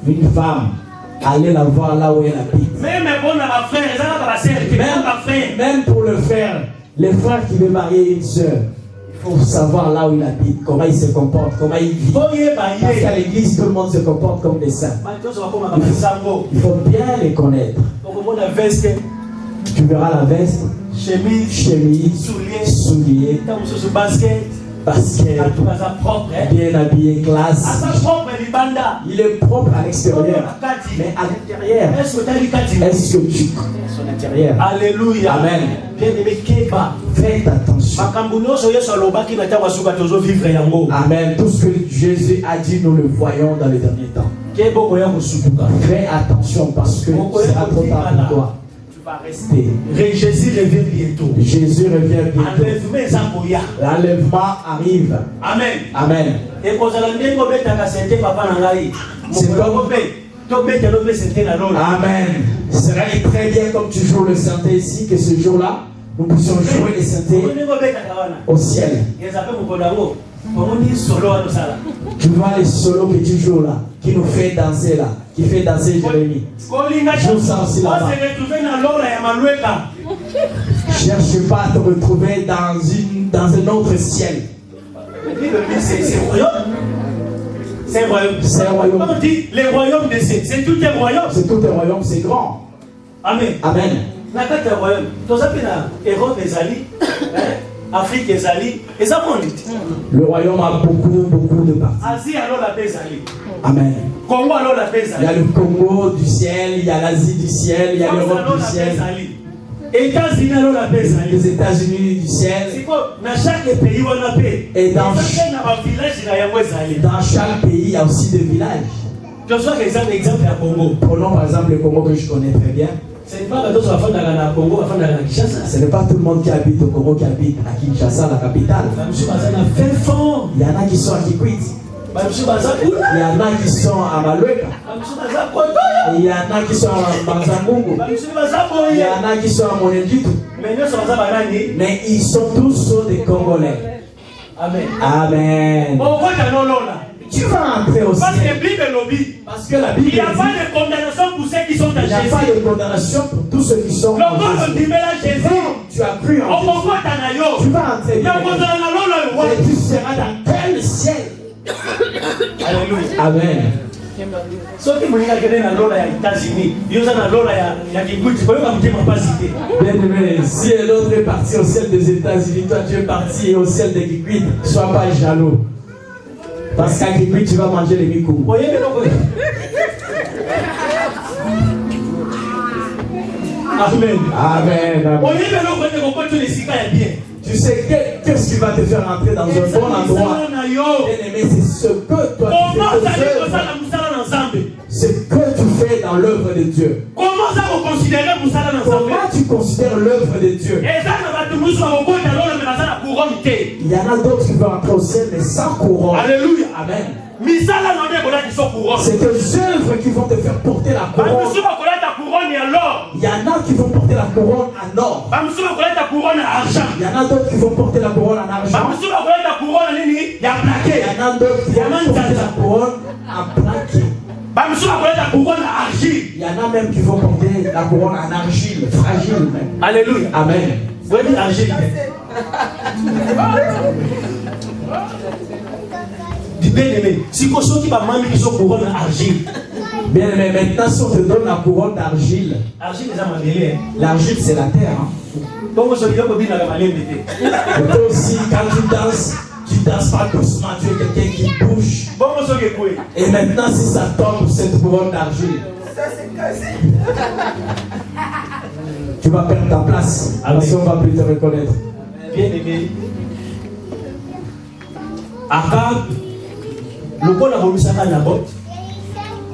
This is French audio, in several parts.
une femme, allez la voir là où elle habite. Même pour le frère, les frères qui veulent marier une soeur, il faut savoir là où il habite, comment il se comporte, comment il vit. Parce qu'à l'église, tout le monde se comporte comme des saints. Il faut bien les connaître. Tu verras la veste, chemise, souliers, basket, bien habillé, classe. Il est propre à l'extérieur, mais à l'intérieur, est-ce que tu connais son intérieur? Alléluia. Amen. Faites attention. Amen. Tout ce que Jésus a dit, nous le voyons dans les derniers temps. Fais attention parce que c'est trop tard pour toi. Rester. Jésus revient bientôt. Jésus revient bientôt. L'enlèvement arrive. Amen. Amen. C'est comme... Amen. Ce serait très bien comme tu joues le synthé ici, que ce jour-là, nous puissions jouer les synthés au ciel. Tu vois les solos que tu joues là, qui nous fait danser là, qui fait danser Jérémie. Joue ça aussi là-bas. Cherche pas à te retrouver dans un autre ciel. C'est un royaume. C'est un royaume. Comme on dit, les royaumes de c'est tout un royaume. C'est tout un royaume, c'est grand. Amen. Amen. Nakata un royaume. Tout ça, Europe et Zali, Afrique et Zali, et ça monte. Le royaume a beaucoup de parties. Asie alors la paix Zali. Amen. Congo alors la paix Zali. Il y a le Congo du ciel, il y a l'Asie du ciel, il y a l'Europe du ciel. États-Unis alors la paix Zali. Les États-Unis du ciel. C'est quoi? Dans chaque pays on a paix. Et dans chaque pays il y a aussi des villages. Je vois exemple à Congo. Prenons par exemple le Congo que je connais très bien. Ce n'est pas que d'autres enfants dans le Congo, enfants dans la Kinshasa. Ce n'est pas tout le monde qui habite au Congo qui habite à Kinshasa, la capitale. Il y en a qui sont à Kikwit. Il y en a qui sont à Malueka. Il y en a qui sont à Banzambungu. Il y en a qui sont à Monenditu. Mais ils sont tous des Congolais. Amen. Amen. Tu vas entrer au ciel. Parce que la Bible dit, il n'y a pas de condamnation pour ceux qui sont à Jésus. Il n'y a pas de condamnation pour tous ceux qui sont en Jésus. Tu as cru en Jésus. Tu vas entrer. Et tu seras dans quel ciel? Alléluia. Amen. Bien-aimé, si l'autre est parti au ciel des États-Unis, toi tu es parti au ciel des Kikwit, ne sois pas jaloux. Parce qu'à Kikwit, tu vas manger les micous. Amen. Amen. Tu sais qu'est-ce qui va te faire entrer dans un bon endroit? Bien-aimé, c'est ce que toi tu fais. Ce que tu fais dans l'œuvre de Dieu. Comment tu considères l'œuvre de Dieu? Il y en a d'autres qui vont entrer au ciel mais sans couronne. Alléluia. Amen. C'est des œuvres qui vont te faire porter la couronne. Il y en a qui vont porter la couronne en or. Il y en a d'autres qui vont porter la couronne en argent. Il y en a d'autres qui vont porter la couronne en plaqué. Il y en a même qui vont porter la couronne en argile, fragile même. Alléluia. Amen. Vous voyez argile. Bien-aimé, si vous avez qui sont couronne argile. Bien-aimé, maintenant si on te donne la couronne d'argile. L'argile c'est la terre. Et toi aussi, quand tu danses pas doucement, tu es quelqu'un qui bouge. Et maintenant si ça tombe cette couronne d'argile, tu vas perdre ta place. Parce qu'on va plus te reconnaître. Bien-aimé, Akab,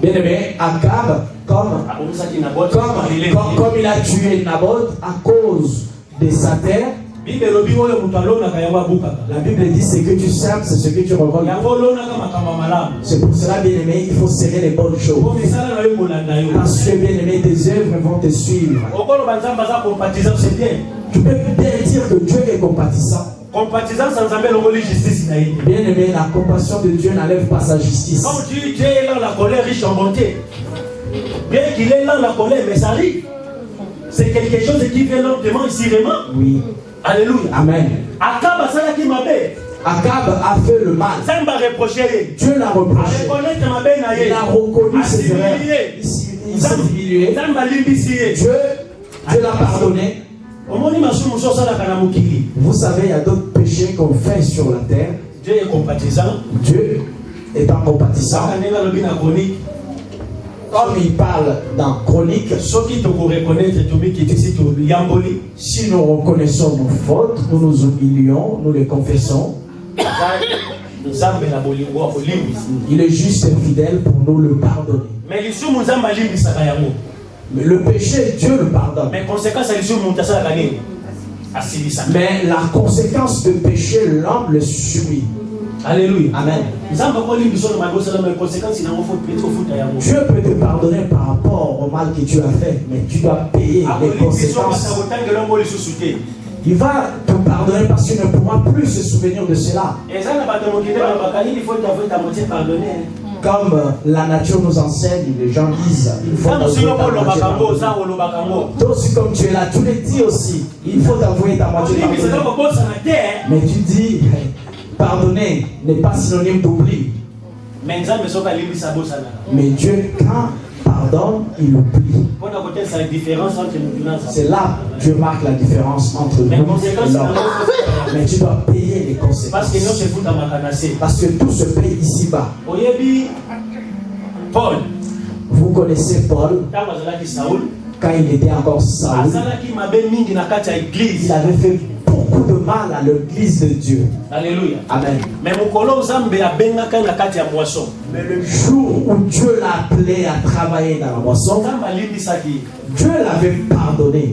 bien-aimé, Akab, comme il a tué Naboth à cause de sa terre, la Bible dit ce que tu sèmes, c'est ce que tu récoltes. C'est pour cela, bien-aimé, il faut serrer les bonnes choses. Parce que, bien-aimé, tes œuvres vont te suivre. Tu peux bien dire que Dieu est compatissant. Compatissance sans amener le justice. Bien aimé, la compassion de Dieu n'enlève pas sa justice. Quand Dieu est là, la colère riche en bonté. Bien qu'il est là, la colère, mais ça arrive. C'est quelque chose qui vient lentement ici vraiment. Oui. Alléluia. Amen. Akab a fait le mal. Dieu l'a reproché. Il a reconnu ses erreurs. Il s'est humilié. Dieu l'a pardonné. Vous savez, il y a d'autres péchés qu'on fait sur la terre. Dieu est compatissant. Dieu étant compatissant. Comme il parle dans Chronique, si nous reconnaissons nos fautes, nous nous humilions, nous les confessons. Il est juste et fidèle pour nous le pardonner. Mais le péché, Dieu le pardonne. Mais la conséquence de péché, l'homme le subit. Alléluia. Amen. Dieu peut te pardonner par rapport au mal que tu as fait, mais tu dois payer les conséquences. Il va te pardonner parce qu'il ne pourra plus se souvenir de cela. Comme la nature nous enseigne, les gens disent il faut t'avouer ta moitié pardonnée. Toi aussi, comme tu es là, tu le dis aussi, il faut t'avouer ta moitié pardonnée. Mais tu dis pardonner n'est pas synonyme d'oubli. Mais Dieu, quand pardonne, il oublie. C'est là que Dieu marque la différence entre nous et l'homme. Mais tu dois payer les conséquences. Parce que tout se paye ici-bas. Paul. Vous connaissez Paul. Quand il était encore Saül, il avait fait beaucoup de mal à l'église de Dieu. Alléluia. Amen. Mais le jour où Dieu l'a appelé à travailler dans la moisson, Dieu l'avait pardonné.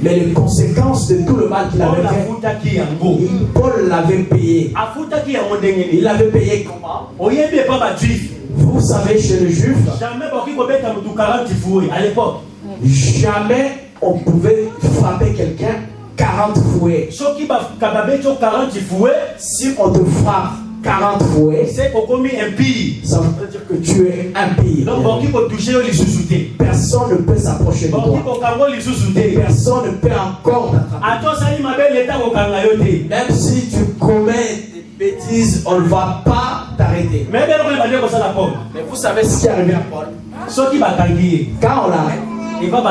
Mais les conséquences de tout le mal qu'il avait fait, Paul l'avait payé. Il l'avait payé comment? Vous savez, chez les Juifs, jamais on pouvait frapper quelqu'un 40 fouets. Si on te frappe 40 fouets, ça veut dire que tu es impie. Personne ne peut s'approcher de toi. Personne ne peut encore t'attraper. Même si tu commets des bêtises, on ne va pas t'arrêter. Mais vous savez ce qui est arrivé à Paul? Quand on l'arrête, il va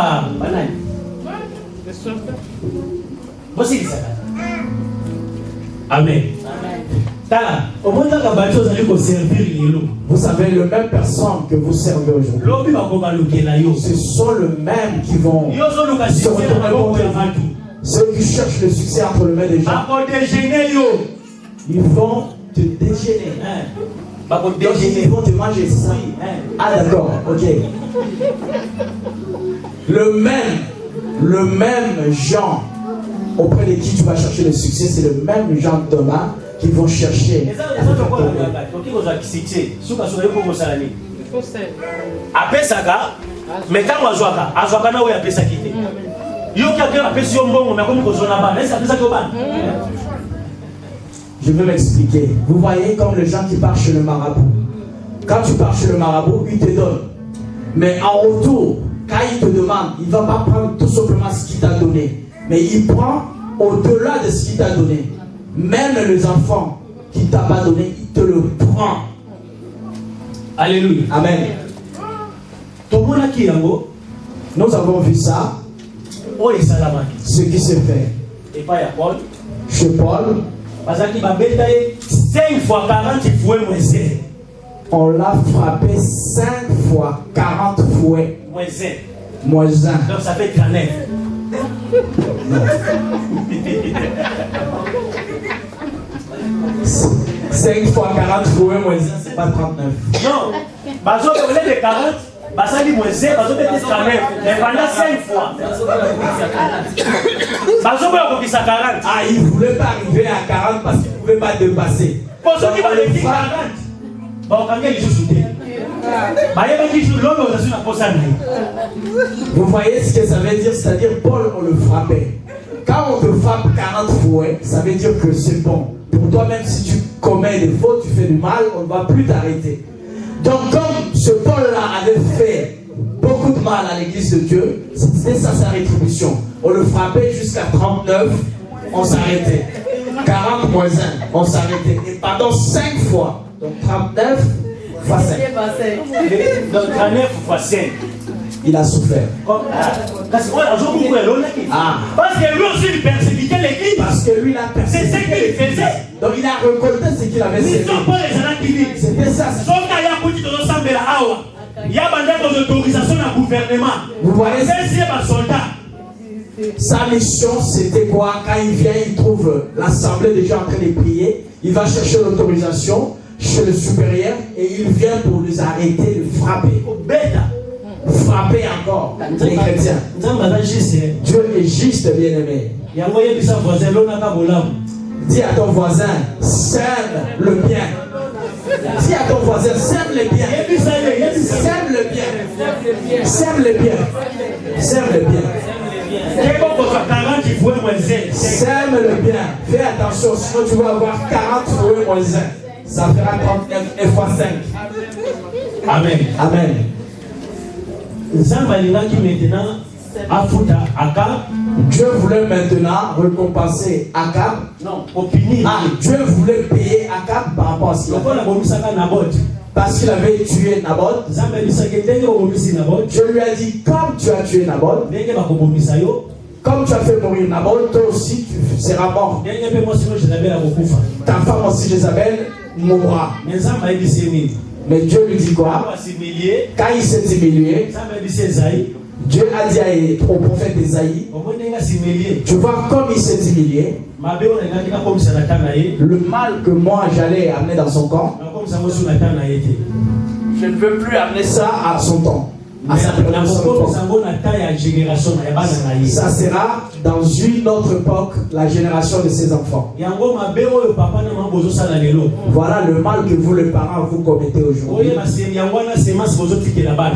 Amen. Vous savez, le même personne que vous servez aujourd'hui, ce sont les mêmes qui vont se retourner contre vous. Ceux qui cherchent le succès entre les mains des gens, ils vont te déjeuner. Ils vont te manger, c'est ça? Ah d'accord, ok. Le même genre auprès de qui tu vas chercher le succès, c'est le même genre d'homme qui vont chercher. Je vais m'expliquer. Vous voyez comme les gens qui partent chez le marabout. Quand tu pars chez le marabout, il te donne. Mais en retour, quand il te demande, il ne va pas prendre tout simplement ce qu'il t'a donné. Mais il prend au-delà de ce qu'il t'a donné. Même les enfants qu'il t'a pas donné, il te le prend. Alléluia. Amen. Nous avons vu ça. Ce qui s'est fait. Chez Paul. 5 fois 40 fouets moins 1. On l'a frappé 5 fois 40 fouets. Moins 1. Donc ça fait 39. 5 fois 40 fouets moins 1, c'est pas 39. Non. Au lieu de 40, Basali moins 1, Bazo peut être 39. Mais pendant 5 fois. Bazo peut être 40. Ah, il ne voulait pas arriver à 40 parce qu'il ne pouvait pas dépasser. Pour ceux qui vont dire 40. Bon, quand il joue sauté. Vous voyez ce que ça veut dire? C'est-à-dire Paul, on le frappait. Quand on te frappe 40 fouets, ça veut dire que c'est bon. Pour toi, même si tu commets des fautes, tu fais du mal, on ne va plus t'arrêter. Donc, comme ce Paul-là avait fait beaucoup de mal à l'église de Dieu, c'était ça sa rétribution. On le frappait jusqu'à 39, on s'arrêtait. 40 moins 1, on s'arrêtait. Et pendant 5 fois, donc 39 fois 5. Donc 39 fois 5. Il a souffert. Parce que lui aussi il persécutait l'église. Parce que lui, il a persécuté. C'est ce qu'il faisait. Donc il a récolté ce qu'il avait semé. C'était ça. Il y a des autorisations au gouvernement. Vous voyez, soldat. sa mission, c'était quoi? Quand il vient, il trouve l'assemblée déjà en train de prier. Il va chercher l'autorisation chez le supérieur et il vient pour les arrêter, de frapper. Frapper encore les chrétiens. Dieu est juste, bien-aimé. Dis à ton voisin, sème le bien. Dis à ton voisin, sème le bien. Sème le bien. Sème le bien. Sème le bien. Sème le bien. Fais attention, sinon tu vas avoir 40 fois moins 1. Ça fera 39 fois 5. Amen. Amen. Dieu voulait maintenant récompenser Akab. Non, pour punir. Dieu voulait payer Akab par rapport à ce qu'il a fait. Parce qu'il avait tué Naboth. Dieu lui a dit, comme tu as tué Naboth, comme tu as fait mourir Naboth, toi aussi tu seras mort. Ta femme aussi, Jézabel, mourra. Mais Dieu lui dit quoi? Quand il s'est humilié, Dieu a dit au prophète Esaïe, tu vois comme il s'est humilié, le mal que moi j'allais amener dans son camp, je ne veux plus amener ça à son temps. Ça sera dans une autre époque la génération de ses enfants. Voilà le mal que vous les parents vous commettez aujourd'hui.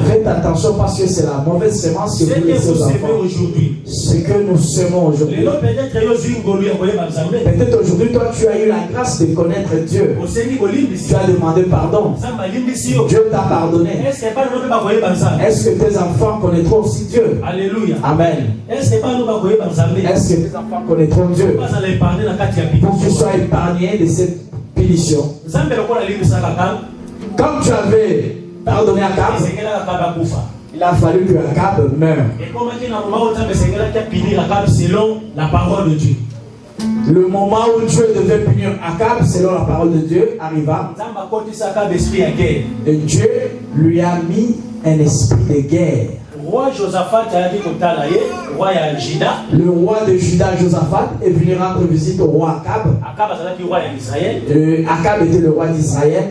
Faites attention parce que c'est la mauvaise sémence que vous laissez aux enfants. Ce que nous semons aujourd'hui. Peut-être aujourd'hui toi tu as eu la grâce de connaître Dieu. Tu as demandé pardon. Dieu t'a pardonné. Est-ce que tes enfants connaîtront aussi Dieu? Alléluia. Amen. Est-ce que tes enfants connaîtront Dieu? Pour qu'ils soient épargnés de cette punition. Comme tu avais pardonné à Akab, il a fallu que Akab meure. La parole de Dieu. Le moment où Dieu devait punir Akab selon la parole de Dieu arriva. Et Dieu lui a mis un esprit de guerre. Roi Josaphat a dit roi Juda. Le roi de Juda, Josaphat, est venu rendre visite au roi Akab. Akab était le roi d'Israël.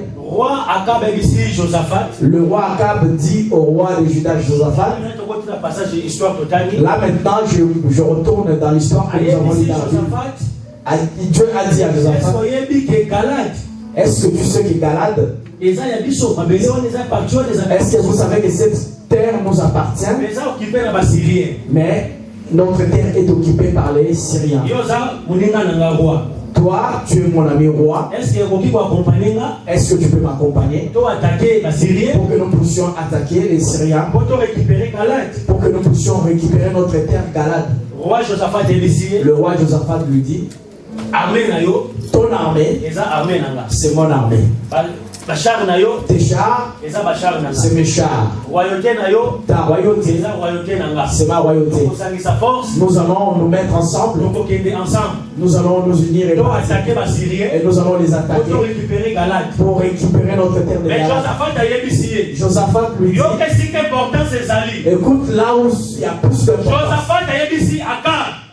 Le roi Akab dit au roi de Juda, Josaphat. Là maintenant, je retourne dans l'histoire que nous avons lue dans la Bible. Dieu a dit à Josaphat, est-ce que tu sais que Galade, est-ce que vous savez que cette terre nous appartient? Mais notre terre est occupée par les Syriens. Toi, tu es mon ami roi. Est-ce que tu peux m'accompagner pour que nous puissions attaquer les Syriens, pour que nous puissions récupérer notre terre Galade? Le roi Josaphat lui dit, ton armée, c'est mon armée. Tes chars, c'est mes chars. Ta royauté, c'est ma royauté. Nous allons nous mettre ensemble. Nous allons nous unir et nous allons les attaquer pour récupérer notre terre de Galade. Josaphat lui dit, écoute, là où il y a plus de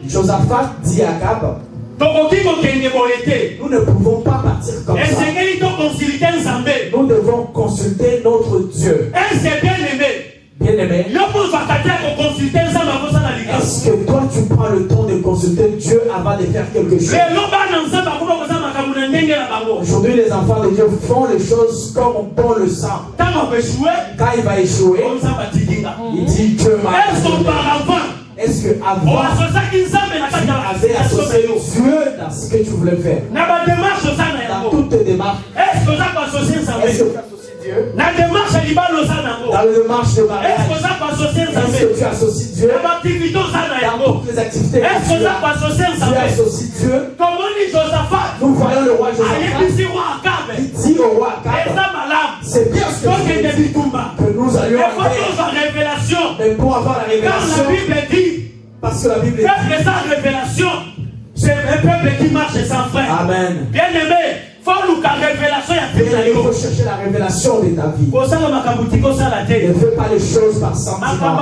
Josaphat dit à Akab, nous ne pouvons pas partir comme ça. Nous devons consulter notre Dieu. Bien-aimé, est-ce que toi tu prends le temps de consulter Dieu avant de faire quelque chose? Aujourd'hui, les enfants de Dieu font les choses comme bon le sent. Quand il va échouer, il dit Dieu m'a. Est-ce que avant, tu avais associé Dieu dans ce que tu voulais faire? Dans toutes tes démarches. Est-ce que tu associes Dieu? Dans la démarche de mariage. Est-ce que tu associes Dieu? Dans toutes les activités. Est-ce que tu associes Dieu? Nous voyons le roi Josaphat. Il dit au roi Akab, c'est bien ce que nous allions faire. Mais pour avoir la révélation, parce que la Bible dit, révélation, c'est un peuple qui marche sans frein. Amen. Bien aimé, il faut chercher la révélation de ta vie. Ne fais pas les choses par sentiment.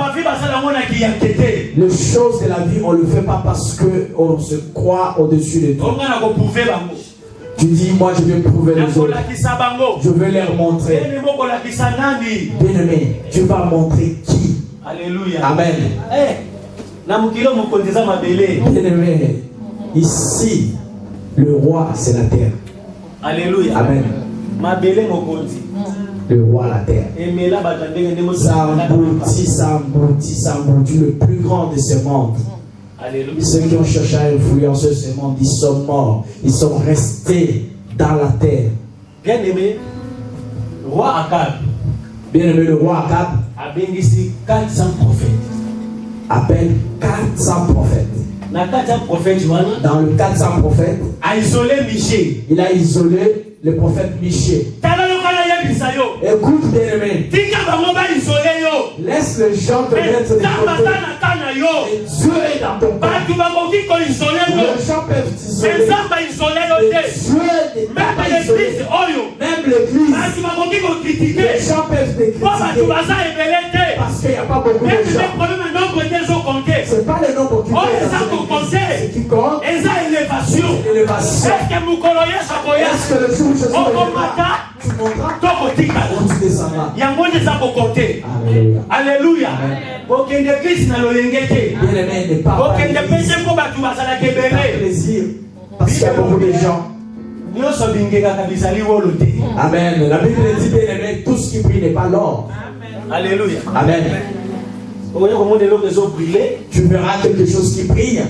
Les choses de la vie, on ne le fait pas parce qu'on se croit au-dessus de tout. Tu dis, moi je vais prouver les autres. Je vais leur montrer. Bien-aimé, tu vas montrer qui? Alléluia. Amen. Bien-aimé, ici, le roi, c'est la terre. Alléluia. Amen. Le roi, la terre. Ça emboutit le plus grand de ce monde. Alléluia. Ceux qui ont cherché à influencer ce monde, ils sont morts. Ils sont restés dans la terre. Bien-aimé, roi Akab. Bien-aimé, le roi Akab a bénéficié 400 prophètes. Appelle 400 prophètes. Dans le 400 prophètes, il a isolé le prophète Michée. Écoute, bien-aimé, laisse les gens te mettre de côté. Et Dieu est dans ton cœur. Les gens peuvent t'isoler. Dieu n'est pas isolé. Même l'église, les gens peuvent te critiquer. Parce qu'il n'y a pas beaucoup de gens. C'est pas le nombre qui compte. Ce qui compte, c'est l'élévation. Est-ce que le jour où je suis tu monteras ou tu descendras? Alléluia. Bien-aimé, n'est pas plaisir. Parce qu'il y a beaucoup de gens. Amen. La Bible dit, bien-aimé, tout ce qui brille n'est pas l'or. Alléluia. Amen. Tu verras quelque chose qui brille.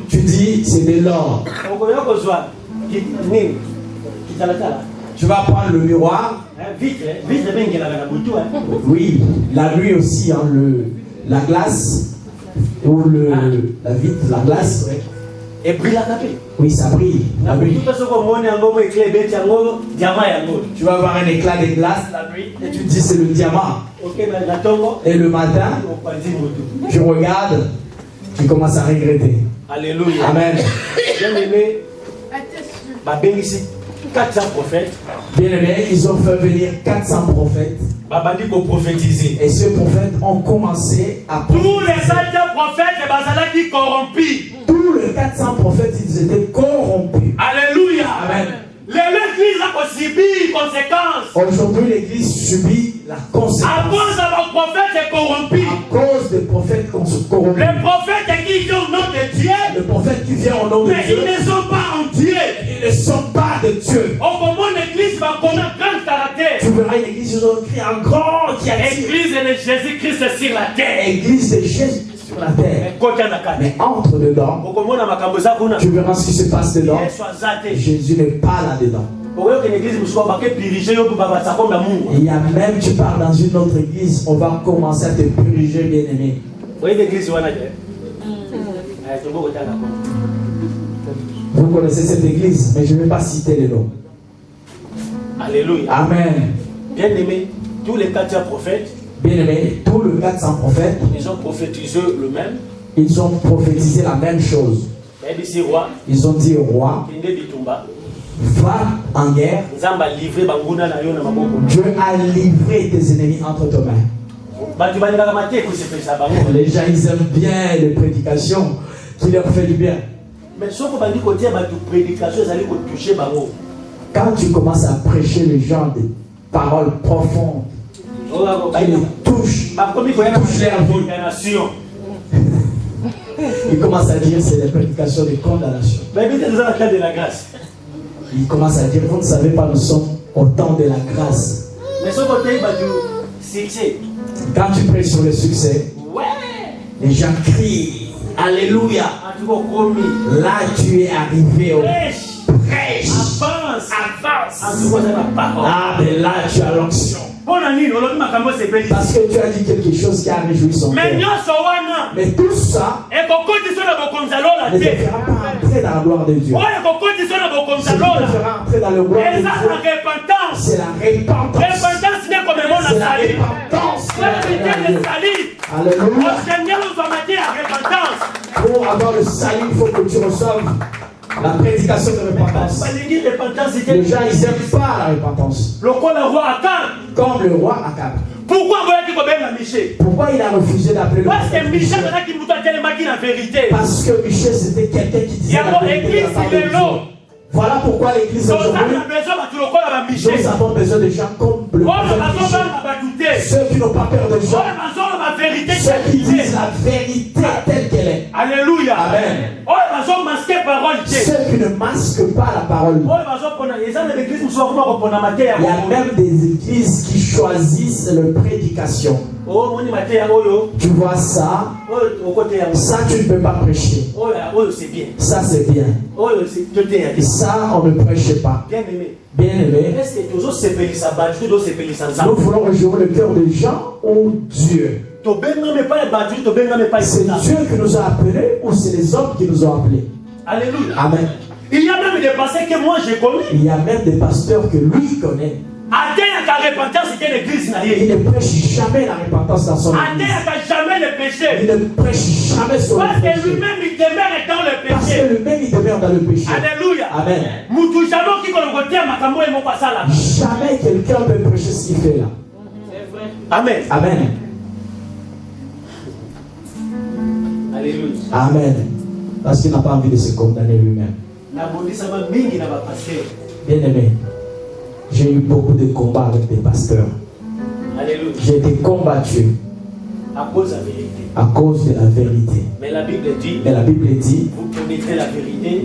Tu dis, c'est de l'or. Tu vas prendre le miroir. Oui, la nuit aussi, hein, la glace, ou la vitre, la glace. Et brille la tapée. Oui, ça brille. La nuit. Tu vas voir un éclat de glace la nuit et tu dis c'est le diamant. Et le matin, tu regardes, tu commences à regretter. Alléluia. Amen. Bien aimé, 400 prophètes. Bien aimé, ils ont fait venir 400 prophètes. Et ces prophètes ont commencé à prophétiser. Tous les 400 prophètes étaient corrompus. Tous les 400 prophètes, ils étaient corrompus. Alléluia. Amen. L'église a subi les conséquences. Aujourd'hui, l'église subit la conséquence. À cause de prophètes corrompus. À cause des prophètes corrompus. Les prophètes qui viennent au nom de Dieu. Les prophètes qui viennent au nom de Dieu. Mais ils ne sont pas en Dieu. Ils ne sont pas de Dieu. Au moment l'église va connaître un grand caractère. Tu verras une église, ils ont écrit un grand qui a dit. Église de Jésus-Christ sur la terre. Église de Jésus sur la terre. Mais entre dedans, tu verras ce qui se passe dedans. Jésus n'est pas là-dedans. Il y a même, tu pars dans une autre église, on va commencer à te puriger, bien-aimé. Vous connaissez cette église, mais je ne vais pas citer les noms. Alléluia. Amen. Bien-aimé, tous les 400 prophètes, bien-aimé, tous les 400 prophètes, ils ont prophétisé le même. Ils ont prophétisé la même chose. Ils ont dit au roi, va en guerre. Dieu a livré tes ennemis entre tes mains. Les gens, ils aiment bien les prédications qui leur font du bien. Mais quand tu commences à prêcher les gens des paroles profondes qui les touchent leur vie, ils commencent à dire c'est des prédications de condamnation. Ils commencent à dire vous ne savez pas, nous sommes au temps de la grâce. Mais quand tu prêches sur le succès, Les gens crient. Alléluia. Là, tu es arrivé au prêche. Avance. Ah, mais là, tu as l'onction. Parce que tu as dit quelque chose qui a réjoui son cœur. Mais tout ça ne te fera pas entrer dans la gloire de Dieu. Ce qui te fera entrer dans la gloire de Dieu, c'est la repentance. C'est la repentance. Alléluia. Pour avoir le salut, il faut que tu reçoives la prédication de repentance. Les gens, ils n'aiment pas la repentance. Comme le roi Akab. Pourquoi il a refusé d'appeler le prophète? Parce que Michel, c'était quelqu'un qui disait la vérité de la part de Dieu. Voilà pourquoi l'église aujourd'hui, nous avons besoin de gens comme le prophète Michel. Ceux qui n'ont pas peur de Jean. Ceux qui disent la vérité telle qu'elle est. Alléluia. Amen. Ceux qui ne masquent pas la parole. Il y a même des églises qui choisissent leur prédication. Tu vois ça, ça tu ne peux pas prêcher. Ça c'est bien. Et ça on ne prêche pas. Bien aimé, nous voulons rejoindre le cœur des gens ou Dieu. C'est Dieu qui nous a appelés ou c'est les hommes qui nous ont appelés? Alléluia. Amen. Il y a même des pasteurs que moi je connais. Il y a même des pasteurs que lui connaît. Il ne prêche jamais la repentance dans son église. Il ne prêche jamais son Parce que lui-même il demeure dans le péché. Parce que lui-même il demeure dans le péché. Alléluia. Amen. Jamais quelqu'un peut prêcher ce qu'il fait là. Amen. Amen. Alléluia. Amen. Parce qu'il n'a pas envie de se condamner lui-même. Bien aimé, j'ai eu beaucoup de combats avec des pasteurs. Alléluia. J'ai été combattu à cause de la vérité. À cause de la vérité. Mais la Bible dit, vous connaîtrez la vérité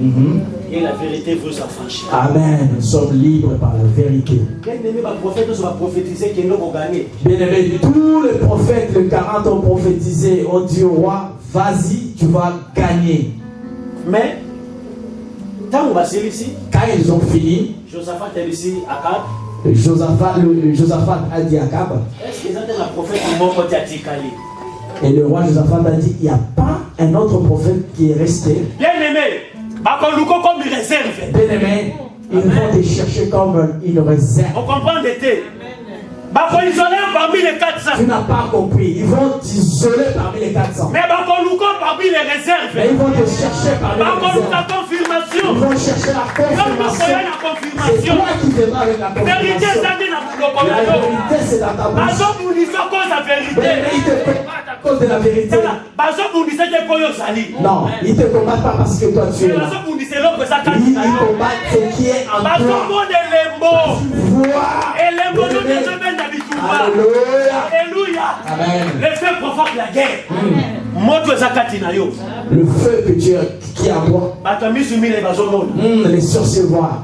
et la vérité vous affranchira. Amen. Nous sommes libres par la vérité. Bien aimé, tous les prophètes, les 40 ont prophétisé, ont dit au roi, vas-y, tu vas gagner. Mais quand ils ont fini, Josaphat a dit à Akab, Josaphat a dit à Akab, est-ce que c'est un prophète qui m'a dit? Et le roi Josaphat a dit, il n'y a pas un autre prophète qui est resté. Bien aimé, comme une réserve. Bien aimé, ils vont te chercher comme une réserve. On comprend d'été. Parmi les 400. Tu n'as pas compris. Ils vont t'isoler parmi les 400. Mais parmi les réserves. Mais ils vont te chercher parmi les réserves. La confirmation. Ils vont chercher la confirmation. C'est toi qui démarres avec la confirmation. La vérité, c'est dans ta bouche. Mais ils te combattent à cause de la vérité. Non, ils ne te combattent pas parce que toi tu es là. Ils combattent ce qui est en toi. Alléluia. Amen. Le feu provoque la guerre. Le feu que tu as, qui est en toi. Les sorciers voient.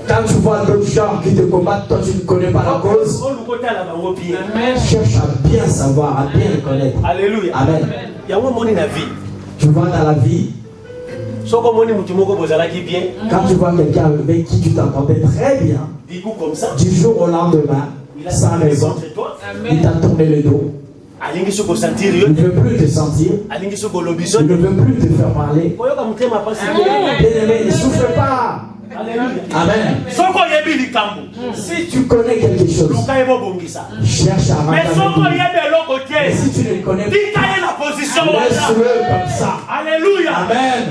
Quand tu vois d'autres gens qui te combattent, toi tu ne connais pas la cause. Cherche à bien savoir, à bien le connaître. Alléluia. Amen. Tu vois dans la vie. Quand tu vois quelqu'un avec qui tu t'entendais très bien, du jour au lendemain, sans raison, il t'a tourné le dos. Il ne veut plus te sentir. Il ne veut plus te faire parler. Bien-aimé, ne souffre pas. Amen. Si tu connais quelque chose, cherche à rentrer. Mais si tu ne le connais pas, laisse-le comme ça. Alléluia. Amen.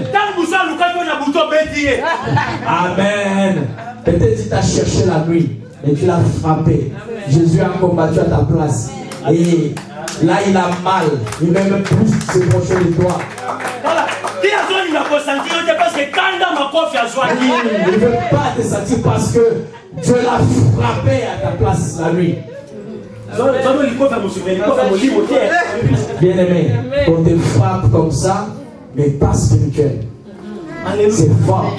Amen. Peut-être tu t'as cherché la nuit et tu l'as frappé. Jésus a combattu à ta place. Et là il a mal. Il ne veut plus se procher de toi. Il ne veut pas te sentir parce que Dieu l'a frappé à ta place la nuit. Bien aimé, on te frappe comme ça, mais pas spirituel. C'est fort.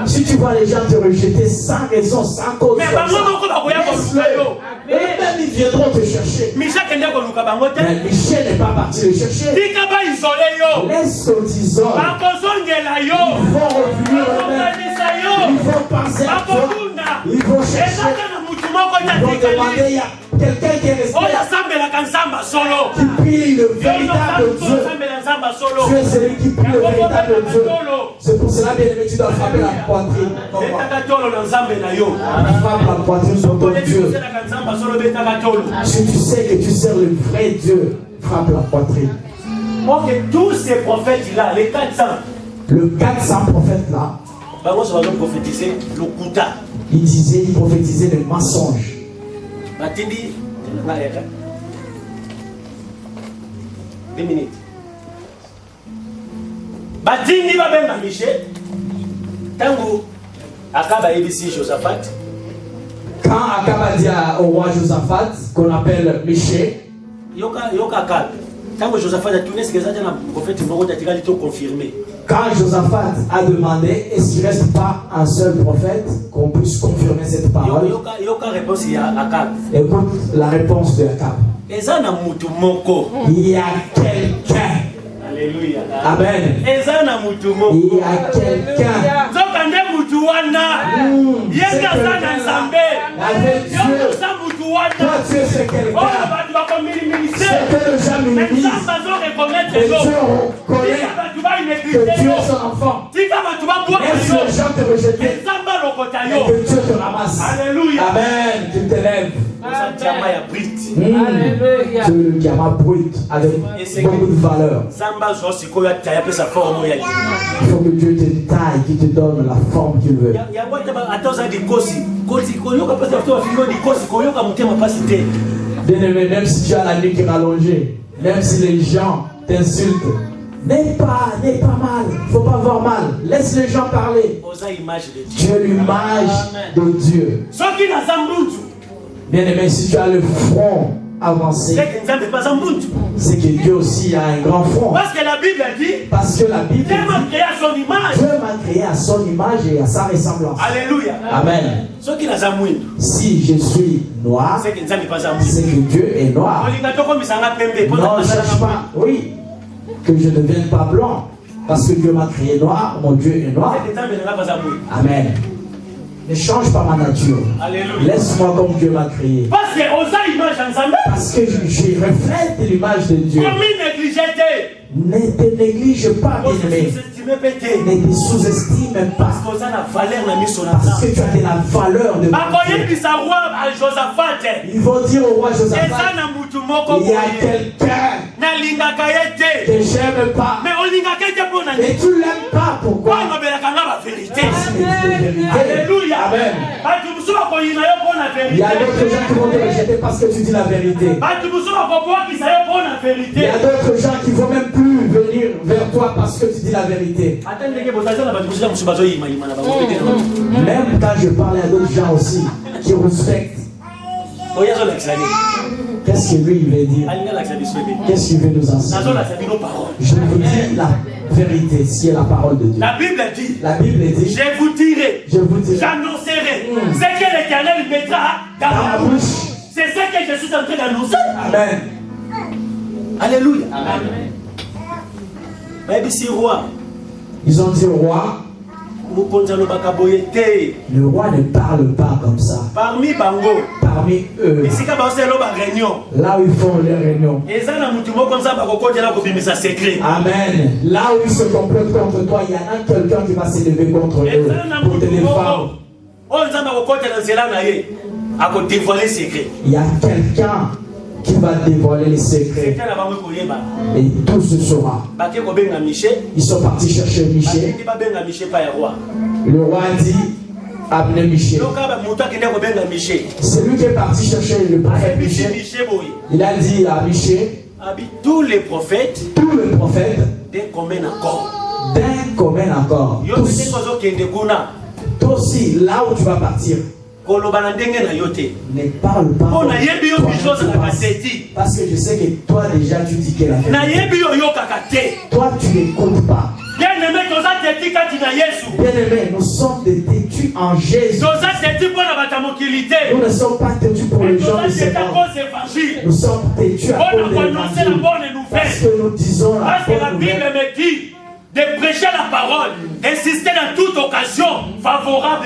Si tu vois les gens te rejeter sans raison, sans cause, eux-mêmes ils viendront te chercher. Mais Michel n'est pas parti le chercher. Laisse qu'on t'isole. Ils vont revenir eux-mêmes. Ils vont penser à toi. Ils vont chercher. Ils vont demander, il y a quelqu'un qui est resté qui prie le véritable Dieu. Tu es celui qui prie le véritable Dieu. C'est pour cela, bien aimé, tu dois frapper la poitrine. Frappe la poitrine sur ton Dieu. Si tu sais que tu sers le vrai Dieu, frappe la poitrine. Ok, tous ces prophètes-là, les 400. Le 400 prophètes-là, ils prophétisaient les mensonges. 2 minutes. Batini babenga Michel. Tango Akaba ici Josaphat. Quand Akaba dit au roi Josaphat, qu'on appelle Michel, Yoka Akab. Tango Josaphat a tourné ce que ça dit dans le prophète Moro d'Atika dit confirmé. Quand Josaphat a demandé, est-ce qu'il ne reste pas un seul prophète qu'on puisse confirmer cette parole? Yoka réponse il y a Akab. Écoute la réponse de Akab. Il y a quelqu'un. Alléluia. Amen. Il y a quelqu'un. Avec Dieu. Toi, tu es ce quelqu'un. C'est que le gens minimisent. Et Dieu reconnaît que tu es son enfant. Laisse les gens te rejeter. Et que Dieu te ramasse. Alléluia. Amen. Tu t'élèves. Alléluia. C'est le diamant brut avec beaucoup de valeur. Il faut que Dieu te taille, qu'il te donne la forme qu'il veut. Bien aimé, même si tu as la nuque rallongée, même si les gens t'insultent, n'aie pas mal, il ne faut pas avoir mal. Laisse les gens parler. Tu es l'image de Dieu. Bien aimé, si tu as le front avancé, c'est que Dieu aussi a un grand front. Parce que la Bible dit Dieu m'a créé à son image et à sa ressemblance. Alléluia. Amen. Si je suis noir, c'est que Dieu est noir. Non, ne cherche pas, oui, que je ne devienne pas blanc. Parce que Dieu m'a créé noir, mon Dieu est noir. Amen. Ne change pas ma nature. Laisse-moi comme Dieu m'a créé. Parce que je reflète l'image de Dieu. Ne te néglige pas, bien-aimé. Ne te sous-estime pas. Parce que tu as de la valeur de Dieu. Ils vont dire au roi Josaphat, il y a quelqu'un que j'aime pas. Mais tu l'aimes pas. Pourquoi? Parce qu'il dit la vérité. Amen. Il y a d'autres gens qui vont te rejeter parce que tu dis la vérité. Il y a d'autres gens qui ne vont même plus venir vers toi parce que tu dis la vérité. Même quand je parle à d'autres gens aussi qui respectent. Qu'est-ce que lui il veut dire? Qu'est-ce qu'il veut nous enseigner? Je vous dis la vérité, ce qui est la parole de Dieu. La Bible dit, je vous dirai, j'annoncerai ce que l'Éternel mettra dans ma bouche. C'est ce que je suis en train d'annoncer. Amen. Alléluia. Ils ont dit au roi, le roi ne parle pas comme ça. Parmi eux, là où ils font les réunions, amen. Là où ils se complotent contre toi, il y en a quelqu'un qui va s'élever contre eux pour te défendre. Il y a quelqu'un qui va dévoiler les secrets. Et tout se saura. Ils sont partis chercher Michel. Le roi dit, amenez Michel. C'est lui qui est parti chercher le prophète Michel. Il a dit à Michel, tous les prophètes d'un commun accord. Toi aussi, là où tu vas partir, ne parle pas comme toi, parce que je sais que toi déjà tu dis qu'elle a fait. Toi tu n'écoutes pas. Bien-aimé, nous sommes des têtus en Jésus. Nous ne sommes pas têtus pour les gens de ce monde. Nous sommes têtus à cause de l'évangile. Parce que nous disons la bonne nouvelle. De prêcher la parole, insister dans toute occasion favorable